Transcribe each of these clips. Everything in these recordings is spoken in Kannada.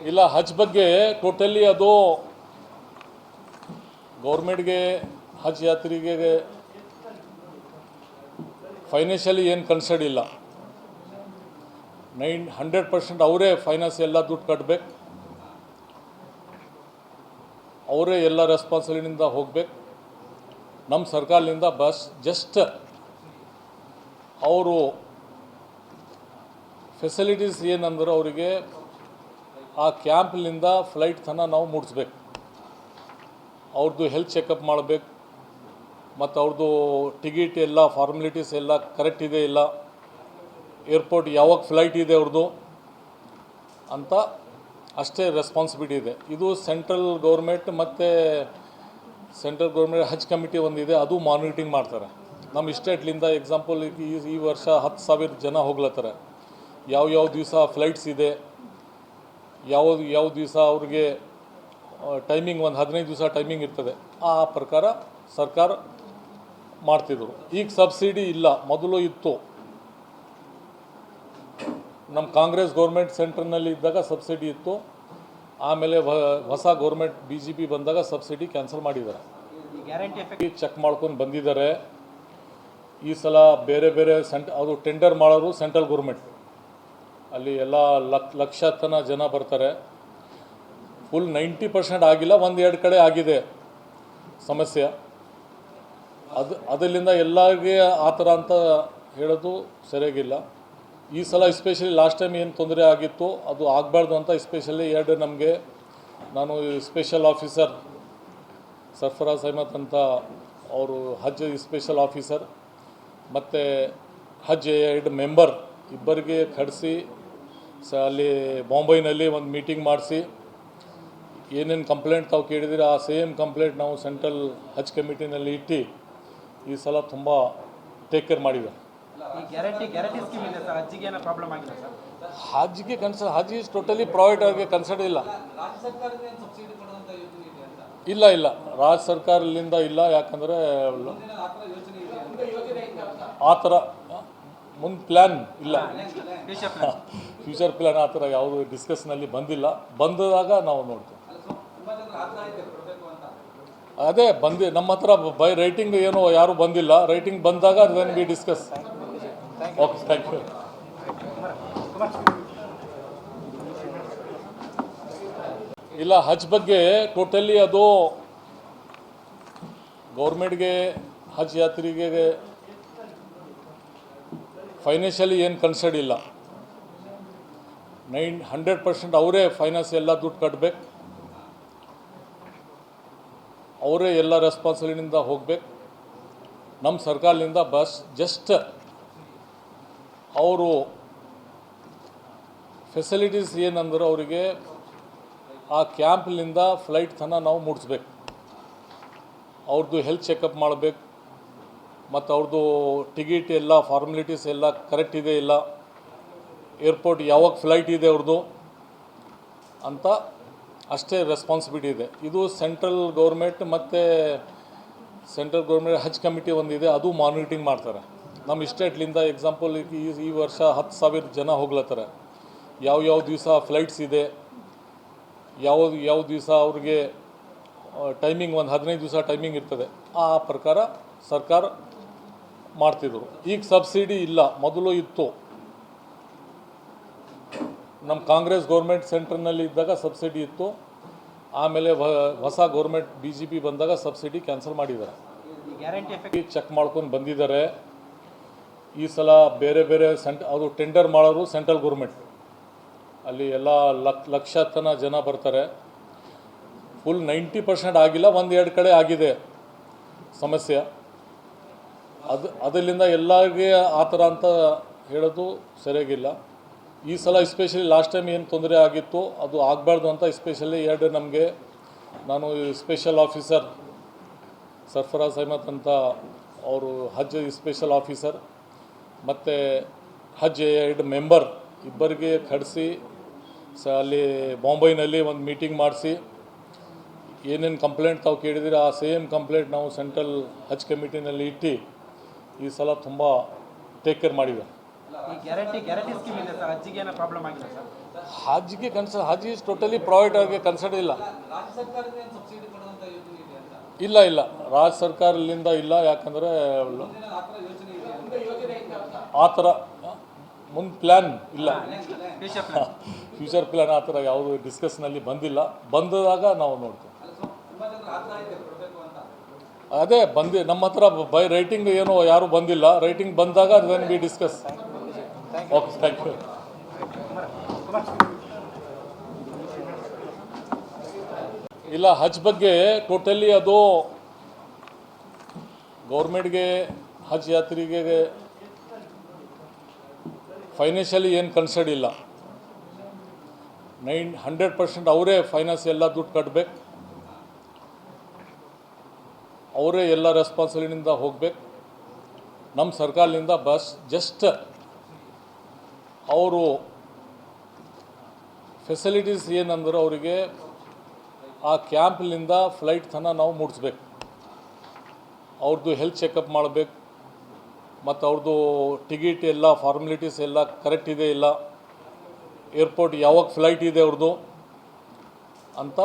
ಇಲ್ಲ ಹಜ್ ಬಗ್ಗೆ ಟೋಟಲಿ ಅದು ಗೌರ್ಮೆಂಟ್ಗೆ ಹಜ್ ಯಾತ್ರಿಗೆ ಫೈನಾನ್ಷಿಯಲಿ ಏನು ಕನ್ಸರ್ನ್ ಇಲ್ಲ. 100% ಅವರೇ ಫೈನಾನ್ಸ್ ಎಲ್ಲ ದುಡ್ಡು ಕಟ್ಟಬೇಕು, ಅವರೇ ಎಲ್ಲ ರೆಸ್ಪಾನ್ಸಿಬಿಲಿಟಿಯಿಂದ ಹೋಗಬೇಕು. ನಮ್ಮ ಸರ್ಕಾರದಿಂದ ಬಸ್ ಜಸ್ಟ್ ಅವರು ಫೆಸಿಲಿಟೀಸ್ ಏನಂದ್ರೆ ಅವರಿಗೆ ಆ ಕ್ಯಾಂಪ್ಲಿಂದ ಫ್ಲೈಟ್ ತನಕ ನಾವು ಮುಟ್ಟಿಸ್ಬೇಕು. ಅವ್ರದ್ದು ಹೆಲ್ತ್ ಚೆಕಪ್ ಮಾಡಬೇಕು, ಮತ್ತು ಅವ್ರದ್ದು ಟಿಕೆಟ್ ಎಲ್ಲ ಫಾರ್ಮಾಲಿಟೀಸ್ ಎಲ್ಲ ಕರೆಕ್ಟ್ ಇದೆ ಇಲ್ಲ, ಏರ್ಪೋರ್ಟ್ ಯಾವಾಗ ಫ್ಲೈಟ್ ಇದೆ ಅವ್ರದ್ದು ಅಂತ ಅಷ್ಟೇ ರೆಸ್ಪಾನ್ಸಿಬಿಲಿಟಿ ಇದೆ. ಇದು ಸೆಂಟ್ರಲ್ ಗೌರ್ಮೆಂಟ್ ಮತ್ತು ಸೆಂಟ್ರಲ್ ಗೌರ್ಮೆಂಟ್ ಹಜ್ ಕಮಿಟಿ ಒಂದಿದೆ, ಅದು ಮಾನಿಟರಿಂಗ್ ಮಾಡ್ತಾರೆ. ನಮ್ಮ ಸ್ಟೇಟ್ಲಿಂದ ಎಕ್ಸಾಂಪಲ್ ಈ ವರ್ಷ 10,000 ಜನ ಹೋಗ್ಲತ್ತಾರೆ. ಯಾವ ದಿವಸ ಫ್ಲೈಟ್ಸ್ ಇದೆ, ಯಾವ ದಿವಸ ಅವ್ರಿಗೆ ಟೈಮಿಂಗ್ ಒಂದು 15 ದಿವಸ ಟೈಮಿಂಗ್ ಇರ್ತದೆ, ಆ ಪ್ರಕಾರ ಸರ್ಕಾರ ಮಾಡ್ತಿದ್ರು. ಈಗ ಸಬ್ಸಿಡಿ ಇಲ್ಲ, ಮೊದಲು ಇತ್ತು. ನಮ್ಮ ಕಾಂಗ್ರೆಸ್ ಗೌರ್ಮೆಂಟ್ ಸೆಂಟ್ರ್ನಲ್ಲಿ ಇದ್ದಾಗ ಸಬ್ಸಿಡಿ ಇತ್ತು, ಆಮೇಲೆ ಹೊಸ ಗೌರ್ಮೆಂಟ್ BJP ಬಂದಾಗ ಸಬ್ಸಿಡಿ ಕ್ಯಾನ್ಸಲ್ ಮಾಡಿದ್ದಾರೆ. ಚೆಕ್ ಮಾಡ್ಕೊಂಡು ಬಂದಿದ್ದಾರೆ. ಈ ಸಲ ಬೇರೆ ಅದು ಟೆಂಡರ್ ಮಾಡೋರು ಸೆಂಟ್ರಲ್ ಗೌರ್ಮೆಂಟ್, ಅಲ್ಲಿ ಎಲ್ಲ ಲಕ್ಷ ತನ ಜನ ಬರ್ತಾರೆ. ಫುಲ್ 90% ಆಗಿಲ್ಲ, 1-2 ಕಡೆ ಆಗಿದೆ ಸಮಸ್ಯೆ. ಅದರಿಂದ ಎಲ್ಲರಿಗೆ ಆ ಥರ ಅಂತ ಹೇಳೋದು ಸರಿಯಾಗಿಲ್ಲ. ಈ ಸಲ ಎಸ್ಪೆಷಲಿ ಲಾಸ್ಟ್ ಟೈಮ್ ಏನು ತೊಂದರೆ ಆಗಿತ್ತು ಅದು ಆಗಬಾರ್ದು ಅಂತ ಎಸ್ಪೆಷಲಿ ನಾನು ಸ್ಪೆಷಲ್ ಆಫೀಸರ್ ಸರ್ಫರಾಜ್ ಅಹಮದ್ ಅಂತ ಅವರು ಹಜ್ ಸ್ಪೆಷಲ್ ಆಫೀಸರ್ ಮತ್ತು ಹಜ್ 2 ಮೆಂಬರ್ ಇಬ್ಬರಿಗೆ ಕಳಿಸಿ ಅಲ್ಲಿ ಬಾಂಬೈನಲ್ಲಿ ಒಂದು ಮೀಟಿಂಗ್ ಮಾಡಿಸಿ ಏನೇನು ಕಂಪ್ಲೇಂಟ್ ತಾವು ಕೇಳಿದಿರಿ ಆ ಸೇಮ್ ಕಂಪ್ಲೇಂಟ್ ನಾವು ಸೆಂಟ್ರಲ್ ಹಜ್ ಕಮಿಟಿನಲ್ಲಿ ಇಟ್ಟು ಈ ಸಲ ತುಂಬ ಟೇಕ್ ಕೇರ್ ಮಾಡಿದ್ದಾರೆ. ಹಜ್ಗೆ ಹಜ್ ಈಸ್ ಟೋಟಲಿ ಪ್ರೈವೇಟ್ ಅವ್ರಿಗೆ ಕನ್ಸರ್ನ್ ಇಲ್ಲ. ಇಲ್ಲ ರಾಜ್ಯ ಸರ್ಕಾರದಿಂದ ಇಲ್ಲ, ಯಾಕಂದರೆ ಆ ಥರ ಮುಂದೆ ಪ್ಲ್ಯಾನ್ ಇಲ್ಲ, ಫ್ಯೂಚರ್ ಪ್ಲ್ಯಾನ್ ಆ ಥರ ಯಾವುದು ಡಿಸ್ಕಸ್ನಲ್ಲಿ ಬಂದಿಲ್ಲ. ಬಂದಾಗ ನಾವು ನೋಡ್ತೀವಿ. ಅದೇ ನಮ್ಮ ಹತ್ರ ಬೈ ರೈಟಿಂಗ್ ಏನೋ ಯಾರೂ ಬಂದಿಲ್ಲ. ರೈಟಿಂಗ್ ಬಂದಾಗ then we discuss. Okay, thank you. ಇಲ್ಲ ಹಜ್ ಬಗ್ಗೆ ಟೋಟಲಿ ಅದು ಗೌರ್ಮೆಂಟ್ಗೆ ಹಜ್ ಯಾತ್ರಿಗೆ ಫೈನಾನ್ಷಿಯಲಿ ಏನು ಕನ್ಸರ್ನ್ ಇಲ್ಲ. 100% ಅವರೇ ಫೈನಾನ್ಸ್ ಎಲ್ಲ ದುಡ್ಡು ಕಟ್ಟಬೇಕು, ಅವರೇ ಎಲ್ಲ ರೆಸ್ಪಾನ್ಸಿಬಿಲಿಟಿಯಿಂದ ಹೋಗಬೇಕು. ನಮ್ಮ ಸರ್ಕಾರದಿಂದ ಬಸ್ ಜಸ್ಟ್ ಅವರು ಫೆಸಿಲಿಟೀಸ್ ಏನಂದ್ರೆ ಅವರಿಗೆ ಆ ಕ್ಯಾಂಪ್ಲಿಂದ ಫ್ಲೈಟ್ ತನಕ ನಾವು ಮುಟ್ಟಿಸ್ಬೇಕು. ಅವ್ರದ್ದು ಹೆಲ್ತ್ ಚೆಕಪ್ ಮಾಡಬೇಕು, ಮತ್ತು ಅವ್ರದ್ದು ಟಿಕೆಟ್ ಎಲ್ಲ ಫಾರ್ಮಾಲಿಟೀಸ್ ಎಲ್ಲ ಕರೆಕ್ಟ್ ಇದೆ ಇಲ್ಲ, ಏರ್ಪೋರ್ಟ್ ಯಾವಾಗ ಫ್ಲೈಟ್ ಇದೆ ಅವ್ರದ್ದು ಅಂತ ಅಷ್ಟೇ ರೆಸ್ಪಾನ್ಸಿಬಿಲಿಟಿ ಇದೆ. ಇದು ಸೆಂಟ್ರಲ್ ಗೌರ್ಮೆಂಟ್ ಮತ್ತು ಸೆಂಟ್ರಲ್ ಗೌರ್ಮೆಂಟ್ ಹಜ್ ಕಮಿಟಿ ಒಂದಿದೆ, ಅದು ಮಾನಿಟರಿಂಗ್ ಮಾಡ್ತಾರೆ. ನಮ್ಮ ಸ್ಟೇಟ್ಲಿಂದ ಎಕ್ಸಾಂಪಲ್ ಈ ವರ್ಷ 10,000 ಜನ ಹೋಗ್ಲತ್ತಾರೆ. ಯಾವ ದಿವಸ ಫ್ಲೈಟ್ಸ್ ಇದೆ, ಯಾವ ದಿವಸ ಅವ್ರಿಗೆ ಟೈಮಿಂಗ್ ಒಂದು 15 ದಿವಸ ಟೈಮಿಂಗ್ ಇರ್ತದೆ, ಆ ಪ್ರಕಾರ ಸರ್ಕಾರ ಮಾಡ್ತಿದ್ರು. ಈಗ ಸಬ್ಸಿಡಿ ಇಲ್ಲ, ಮೊದಲು ಇತ್ತು. ನಮ್ಮ ಕಾಂಗ್ರೆಸ್ ಗೌರ್ಮೆಂಟ್ ಸೆಂಟ್ರ್ನಲ್ಲಿ ಇದ್ದಾಗ ಸಬ್ಸಿಡಿ ಇತ್ತು, ಆಮೇಲೆ ಹೊಸ ಗೌರ್ಮೆಂಟ್ BJP ಬಂದಾಗ ಸಬ್ಸಿಡಿ ಕ್ಯಾನ್ಸಲ್ ಮಾಡಿದ್ದಾರೆ. ಚೆಕ್ ಮಾಡ್ಕೊಂಡು ಬಂದಿದ್ದಾರೆ. ಈ ಸಲ ಬೇರೆ ಅದು ಟೆಂಡರ್ ಮಾಡೋರು ಸೆಂಟ್ರಲ್ ಗೌರ್ಮೆಂಟ್, ಅಲ್ಲಿ ಎಲ್ಲ ಲಕ್ಷ ತನ ಜನ ಬರ್ತಾರೆ. ಫುಲ್ 90% ಆಗಿಲ್ಲ, 1-2 ಕಡೆ ಆಗಿದೆ ಸಮಸ್ಯೆ. ಅದರಿಂದ ಎಲ್ಲರಿಗೆ ಆ ಥರ ಅಂತ ಹೇಳೋದು ಸರಿಯಾಗಿಲ್ಲ. ಈ ಸಲ ಎಸ್ಪೆಷಲಿ ಲಾಸ್ಟ್ ಟೈಮ್ ಏನು ತೊಂದರೆ ಆಗಿತ್ತು ಅದು ಆಗಬಾರ್ದು ಅಂತ ಎಸ್ಪೆಷಲಿ ನಾನು ಸ್ಪೆಷಲ್ ಆಫೀಸರ್ ಸರ್ಫರಾಜ್ ಅಹಮದ್ ಅಂತ ಅವರು ಹಜ್ ಸ್ಪೆಷಲ್ ಆಫೀಸರ್ ಮತ್ತು ಹಜ್ 2 ಮೆಂಬರ್ ಇಬ್ಬರಿಗೆ ಕಳಿಸಿ ಅಲ್ಲಿ ಬಾಂಬೈನಲ್ಲಿ ಒಂದು ಮೀಟಿಂಗ್ ಮಾಡಿಸಿ ಏನೇನು ಕಂಪ್ಲೇಂಟ್ ತಾವು ಕೇಳಿದಿರಿ ಆ ಸೇಮ್ ಕಂಪ್ಲೇಂಟ್ ನಾವು ಸೆಂಟ್ರಲ್ ಹಜ್ ಕಮಿಟಿನಲ್ಲಿ ಇಟ್ಟು ಈ ಸಲ ತುಂಬ ಟೇಕ್ ಕೇರ್ ಮಾಡಿದ್ದಾರೆ. ಗ್ಯಾರಂಟಿ ಸ್ಕೀಮ್ ಇದೆ ಸರ್, ಹಜ್ಜಿಗೆ ಏನೋ ಪ್ರಾಬ್ಲಮ್ ಆಗಿದೆ ಸರ್? ಹಜ್ಗೆ ಕನ್ಸರ್ ಹಜ್ ಈಸ್ ಟೋಟಲಿ ಪ್ರೈವೇಟ್ ಆಗಿ ಕನ್ಸಿಡರ್ ಇಲ್ಲ. ಇಲ್ಲ ಇಲ್ಲ, ರಾಜ್ಯ ಸರ್ಕಾರದಿಂದ ಇಲ್ಲ. ಯಾಕಂದರೆ ಆ ಥರ ಮುಂದೆ ಪ್ಲ್ಯಾನ್ ಇಲ್ಲ, ಫ್ಯೂಚರ್ ಪ್ಲ್ಯಾನ್ ಆ ಥರ ಯಾವುದು ಡಿಸ್ಕಸ್ನಲ್ಲಿ ಬಂದಿಲ್ಲ. ಬಂದಾಗ ನಾವು ನೋಡ್ತೀವಿ. ಅದೇ ನಮ್ಮ ಹತ್ರ ಬೈ ರೈಟಿಂಗ್ ಏನೋ ಯಾರೂ ಬಂದಿಲ್ಲ. ರೈಟಿಂಗ್ ಬಂದಾಗ then we discuss. Okay, thank you. ಇಲ್ಲ, ಹಜ್ ಬಗ್ಗೆ ಟೋಟಲಿ ಅದು ಗೌರ್ಮೆಂಟ್ಗೆ ಹಜ್ ಯಾತ್ರೆಗೆ ಫೈನಾನ್ಷಿಯಲಿ ಏನು ಕನ್ಸರ್ಡ್ ಇಲ್ಲ. 100% ಅವರೇ ಫೈನಾನ್ಸ್ ಎಲ್ಲ ದುಡ್ಡು ಕಟ್ಟಬೇಕು, ಅವರೇ ಎಲ್ಲ ರೆಸ್ಪಾನ್ಸಿಬಿಲಿಟಿಯಿಂದ ಹೋಗಬೇಕು. ನಮ್ಮ ಸರ್ಕಾರದಿಂದ ಬಸ್ ಜಸ್ಟ್ ಅವರು ಫೆಸಿಲಿಟೀಸ್ ಏನಂದ್ರೆ ಅವರಿಗೆ ಆ ಕ್ಯಾಂಪ್ಲಿಂದ ಫ್ಲೈಟ್ ತನಕ ನಾವು ಮುಟ್ಟಿಸ್ಬೇಕು. ಅವ್ರದ್ದು ಹೆಲ್ತ್ ಚೆಕಪ್ ಮಾಡಬೇಕು, ಮತ್ತು ಅವ್ರದ್ದು ಟಿಕೆಟ್ ಎಲ್ಲ ಫಾರ್ಮಾಲಿಟೀಸ್ ಎಲ್ಲ ಕರೆಕ್ಟ್ ಇದೆ ಇಲ್ಲ, ಏರ್ಪೋರ್ಟ್ ಯಾವಾಗ ಫ್ಲೈಟ್ ಇದೆ ಅವ್ರದ್ದು ಅಂತ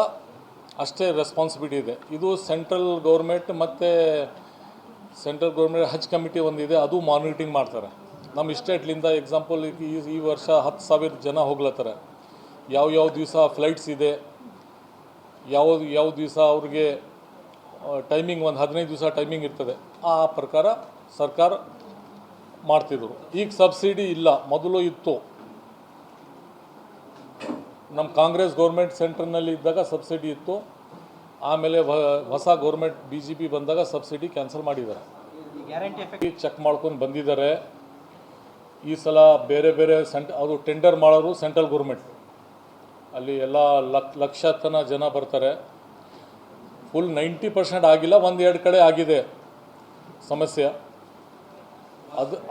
ಅಷ್ಟೇ ರೆಸ್ಪಾನ್ಸಿಬಿಲಿಟಿ ಇದೆ. ಇದು ಸೆಂಟ್ರಲ್ ಗೌರ್ಮೆಂಟ್ ಮತ್ತು ಸೆಂಟ್ರಲ್ ಗೌರ್ಮೆಂಟ್ ಹಜ್ ಕಮಿಟಿ ಒಂದಿದೆ, ಅದು ಮಾನಿಟರಿಂಗ್ ಮಾಡ್ತಾರೆ. ನಮ್ಮ ಸ್ಟೇಟ್ಲಿಂದ ಎಕ್ಸಾಂಪಲ್ ಈ ವರ್ಷ 10,000 ಜನ ಹೋಗ್ಲತ್ತಾರೆ. ಯಾವ ದಿವಸ ಫ್ಲೈಟ್ಸ್ ಇದೆ, ಯಾವ ದಿವಸ ಅವ್ರಿಗೆ ಟೈಮಿಂಗ್, ಒಂದು 15 ದಿವಸ ಟೈಮಿಂಗ್ ಇರ್ತದೆ. ಆ ಪ್ರಕಾರ ಸರ್ಕಾರ ಮಾಡ್ತಿದ್ರು. ಈಗ ಸಬ್ಸಿಡಿ ಇಲ್ಲ, ಮೊದಲು ಇತ್ತು. ನಮ್ಮ ಕಾಂಗ್ರೆಸ್ ಗೌರ್ಮೆಂಟ್ ಸೆಂಟ್ರ್ನಲ್ಲಿ ಇದ್ದಾಗ ಸಬ್ಸಿಡಿ ಇತ್ತು. ಆಮೇಲೆ ಹೊಸ ಗೌರ್ಮೆಂಟ್ BJP ಬಂದಾಗ ಸಬ್ಸಿಡಿ ಕ್ಯಾನ್ಸಲ್ ಮಾಡಿದ್ದಾರೆ. ಚೆಕ್ ಮಾಡ್ಕೊಂಡು ಬಂದಿದ್ದಾರೆ. ಈ ಸಲ ಬೇರೆ ಅದು ಟೆಂಡರ್ ಮಾಡೋರು ಸೆಂಟ್ರಲ್ ಗೌರ್ಮೆಂಟ್, ಅಲ್ಲಿ ಎಲ್ಲ ಲಕ್ಷ ತನ ಜನ ಬರ್ತಾರೆ. ಫುಲ್ 90% ಆಗಿಲ್ಲ, 1-2 ಕಡೆ ಆಗಿದೆ ಸಮಸ್ಯೆ.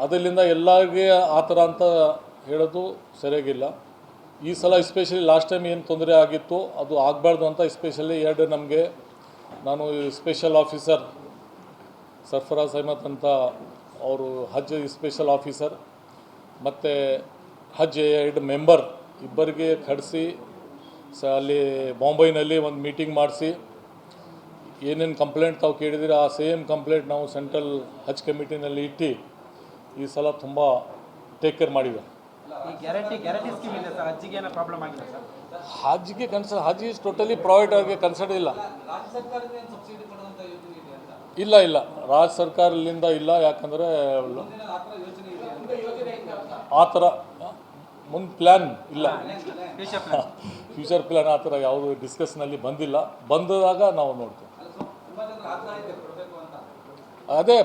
ಅದರಿಂದ ಎಲ್ಲರಿಗೆ ಆ ಥರ ಅಂತ ಹೇಳೋದು ಸರಿಯಾಗಿಲ್ಲ. ಈ ಸಲ ಎಸ್ಪೆಷಲಿ ಲಾಸ್ಟ್ ಟೈಮ್ ಏನು ತೊಂದರೆ ಆಗಿತ್ತು ಅದು ಆಗಬಾರ್ದು ಅಂತ ಎಸ್ಪೆಷಲಿ ನಾನು ಸ್ಪೆಷಲ್ ಆಫೀಸರ್ ಸರ್ಫರಾಜ್ ಅಹಮದ್ ಅಂತ ಅವರು ಹಜ್ ಸ್ಪೆಷಲ್ ಆಫೀಸರ್ ಮತ್ತು ಹಜ್ 2 ಮೆಂಬರ್ ಇಬ್ಬರಿಗೆ ಕಳಿಸಿ ಅಲ್ಲಿ ಬಾಂಬೈನಲ್ಲಿ ಒಂದು ಮೀಟಿಂಗ್ ಮಾಡಿಸಿ ಏನೇನು ಕಂಪ್ಲೇಂಟ್ ತಾವು ಕೇಳಿದರೆ ಆ ಸೇಮ್ ಕಂಪ್ಲೇಂಟ್ ನಾವು ಸೆಂಟ್ರಲ್ ಹಜ್ ಕಮಿಟಿನಲ್ಲಿ ಇಟ್ಟು ಈ ಸಲ ತುಂಬ ಟೇಕ್ ಕೇರ್ ಮಾಡಿದ್ದಾರೆ. ಹಜ್ಗೆ ಹಜ್ ಈಸ್ ಟೋಟಲಿ ಪ್ರೈವೇಟ್ ಆಗಿ ಕನ್ಸಿಡರ್ ಇಲ್ಲ. ಇಲ್ಲ ಇಲ್ಲ, ರಾಜ್ಯ ಸರ್ಕಾರದಿಂದ ಇಲ್ಲ. ಯಾಕಂದರೆ ಆ ಥರ ಮುಂದೆ ಪ್ಲ್ಯಾನ್ ಇಲ್ಲ, ಫ್ಯೂಚರ್ ಪ್ಲ್ಯಾನ್ ಆ ಥರ ಯಾವುದು ಡಿಸ್ಕಸ್ನಲ್ಲಿ ಬಂದಿಲ್ಲ. ಬಂದಾಗ ನಾವು ನೋಡ್ತೀವಿ. ಅದೇ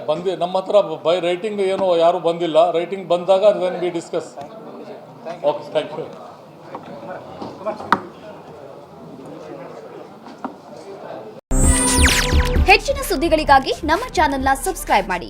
ನಮ್ಮ ಹತ್ರ ಬೈ ರೈಟಿಂಗ್ ಏನೋ ಯಾರೂ ಬಂದಿಲ್ಲ. ರೈಟಿಂಗ್ ಬಂದಾಗ then we discuss. Okay, thank you. ಹೆಚ್ಚಿನ ಸುದ್ದಿಗಳಿಗಾಗಿ ನಮ್ಮ ಚಾನೆಲ್ನ ಸಬ್ಸ್ಕ್ರೈಬ್ ಮಾಡಿ.